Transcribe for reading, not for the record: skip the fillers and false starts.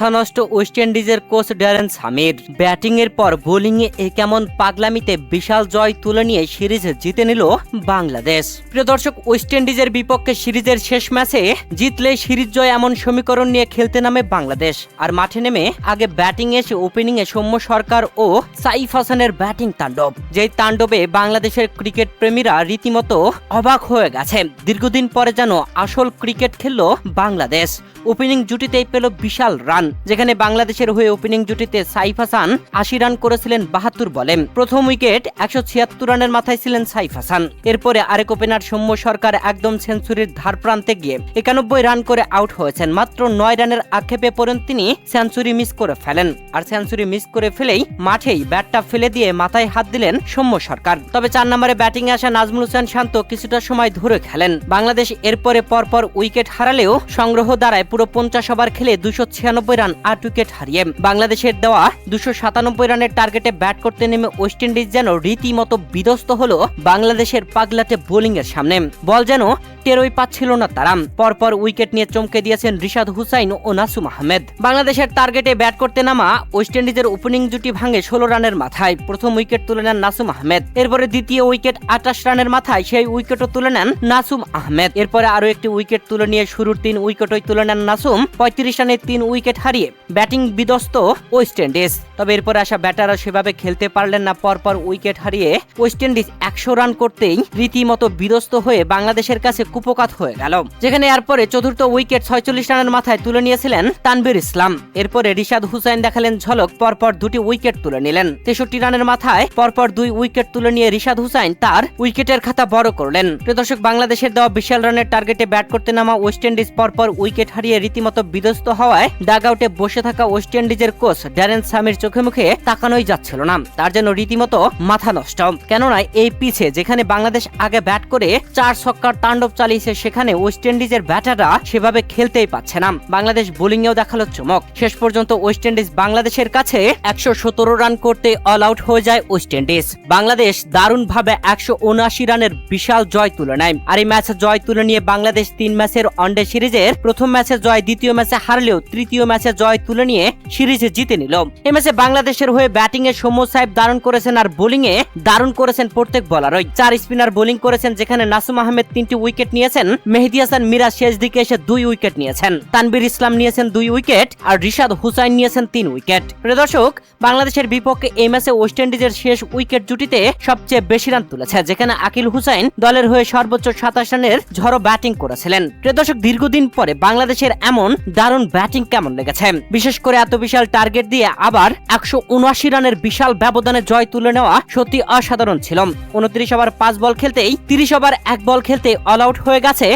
মাথা নষ্ট ওয়েস্ট ইন্ডিজের কোচ ড্যারেন সামির ব্যাটিং এর পর বোলিং এ কেমন পাগলামিতে বিশাল জয় তুলে নিয়ে সিরিজ জিতে নিল বাংলাদেশ। প্রিয় দর্শক, ওয়েস্ট ইন্ডিজের বিপক্ষে সিরিজের শেষ ম্যাচে জিতলে সিরিজ জয় এমন সমীকরণ নিয়ে খেলতে নামে বাংলাদেশ। আর মাঠে নেমে আগে ব্যাটিং এসে ওপেনিং এ সৌম্য সরকার ও সাইফ হাসানের ব্যাটিং তাণ্ডব, যেই তাণ্ডবে বাংলাদেশের ক্রিকেট প্রেমীরা রীতিমতো অবাক হয়ে গেছে। দীর্ঘদিন পরে যেন আসল ক্রিকেট খেললো বাংলাদেশ। ওপেনিং জুটিতেই পেল বিশাল রান, যেখানে বাংলাদেশের হয়ে ওপেনিং জুটিতে সাইফ হাসান 80 রান করেছিলেন 72 বলে। প্রথম উইকেট 176 রানের মাথায় ছিলেন সাইফ হাসান। এরপরে আরেক ওপেনার সৌম্য সরকার একদম সেঞ্চুরির ধার প্রান্তে গিয়ে 91 রান করে আউট হয়েছেন। মাত্র 9 রানের আক্ষেপে পড়েন তিনি, সেঞ্চুরি মিস করে ফেলেন। আর সেঞ্চুরি মিস করে ফেলেই মাঠেই ব্যাটটা ফেলে দিয়ে মাথায় হাত দিলেন সৌম্য সরকার। তবে 4 নম্বরে ব্যাটিং এ আসা নাজমুল হোসেন শান্ত কিছুটা সময় ধরে খেলেন। বাংলাদেশ এরপরে পরপর উইকেট হারালেও সংগ্রহ দ্বারায় পুরো 50 ওভার খেলে 296 রান 8 উইকেট হারিয়ে বাংলাদেশের দেওয়া 297 রানের টার্গেটে ব্যাট করতে নেমে ওয়েস্ট ইন্ডিজ যেন রীতিমতো বিধ্বস্ত হলো বাংলাদেশের পাগলাটে বোলিং এর সামনে। বল যেন টেরই পাচ্ছিল না তারা। পরপর উইকেট নিয়ে চমকে দিয়েছেন রিশাদ হুসাইন ও নাসুম আহমেদ। বাংলাদেশের টার্গেটে ব্যাট করতে নামা ওয়েস্ট ইন্ডিজের ওপেনিং জুটি ভাঙে 16 রানের মাথায়। প্রথম উইকেট তুলে নেন নাসুম আহমেদ। এরপরে দ্বিতীয় উইকেট 28 রানের মাথায় সেই উইকেটও তুলে নেন নাসুম আহমেদ। এরপরে আরো একটি উইকেট তুলে নিয়ে শুরুর 3 উইকেটই তুলে নেন নাসুম। 35 রানে 3 উইকেট হারিয়ে ব্যাটিং বিধ্বস্ত ওয়েস্ট ইন্ডিজ। তবে এরপরে আসা ব্যাটাররা সেভাবে খেলতে পারলেন না। পরপর উইকেট হারিয়ে ওয়েস্ট ইন্ডিজ 100 রান করতেই রীতিমতো বিধ্বস্ত হয়ে বাংলাদেশের কাছে কুপকাত হয়ে গেল, যেখানে এরপরে চতুর্থ উইকেট 46 রানের মাথায় তুলে নিয়েছিলেন তানভীর ইসলাম। এরপরে রিশাদ হুসাইন দেখালেন ঝলক, পরপর 2টি উইকেট তুলে নিলেন। 63 রানের মাথায় পরপর 2 উইকেট তুলে নিয়ে রিশাদ হুসাইন তার উইকেটের খাতা বড় করলেন। প্রিয় দর্শক, বাংলাদেশের দেওয়া বিশাল রানের টার্গেটে ব্যাট করতে নামা ওয়েস্ট ইন্ডিজ পরপর উইকেট হারিয়ে রীতিমতো বিধ্বস্ত হওয়ায় ডাগ আউটে বসে থাকা ওয়েস্ট ইন্ডিজের কোচ ড্যারেন সামির চোখে মুখে তাকানোই যাচ্ছিল না। তার জন্য রীতিমতো মাথা নষ্ট। কেননা এই পিচে যেখানে বাংলাদেশ আগে ব্যাট করে 4 ছক্কার তাণ্ডব চালিয়েছে, সেখানে ওয়েস্ট ইন্ডিজের ব্যাটাররা সেভাবে খেলতেই পাচ্ছে না। বাংলাদেশ বোলিং এও দেখালো চমক। শেষ পর্যন্ত ওয়েস্ট ইন্ডিজ বাংলাদেশের কাছে 117 রান করতে অল আউট হয়ে যায় ওয়েস্ট ইন্ডিজ। বাংলাদেশ দারুণভাবে 179 রানের বিশাল জয় তুলে নেয়। আর এই ম্যাচে জয় তুলে নিয়ে বাংলাদেশ 3 ম্যাচের ওয়ানডে সিরিজের প্রথম ম্যাচে জয়, দ্বিতীয় ম্যাচে হারলেও তৃতীয় ম্যাচে জয় তুলে নিয়ে সিরিজ জিতে নিল। এই ম্যাচে বাংলাদেশের হয়ে ব্যাটিং এ সৌম্য সাহেব দারুণ করেছেন, আর বোলিং এ দারুণ করেছেন প্রত্যেক বোলারই। 4 স্পিনার বোলিং করেছেন, যেখানে নাসুম আহমেদ 3টি উইকেট নিয়েছেন। মেহেদী হাসান মিরাজ শেষ দিকে এসে 2 উইকেট নিয়েছেন। তানভীর ইসলাম নিয়েছেন 2 উইকেট আর রিশাদ হুসাইন নিয়েছেন 3 উইকেট। প্রিয় দর্শক, বাংলাদেশের বিপক্ষে এই ম্যাচে ওয়েস্ট ইন্ডিজের শেষ উইকেট জুটিতে সবচেয়ে বেশি রান তুলেছে, যেখানে আকিল হুসাইন দলের হয়ে সর্বোচ্চ 27 রানের ঝড়ো ব্যাটিং করেছিলেন। প্রিয় দর্শক, দীর্ঘদিন পরে বাংলাদেশের এমন দারুণ ব্যাটিং কেমন লেগেছে? বিশেষ করে এত বিশাল টার্গেট দিয়ে আবার 179 রানের বিশাল ব্যবধানে জয় তুলে নেওয়া সত্যি অসাধারণ ছিল। 29 ওভার 5 বল খেলতেই 30 ওভার 1 বল খেলতে অল আউট হয়ে গেছে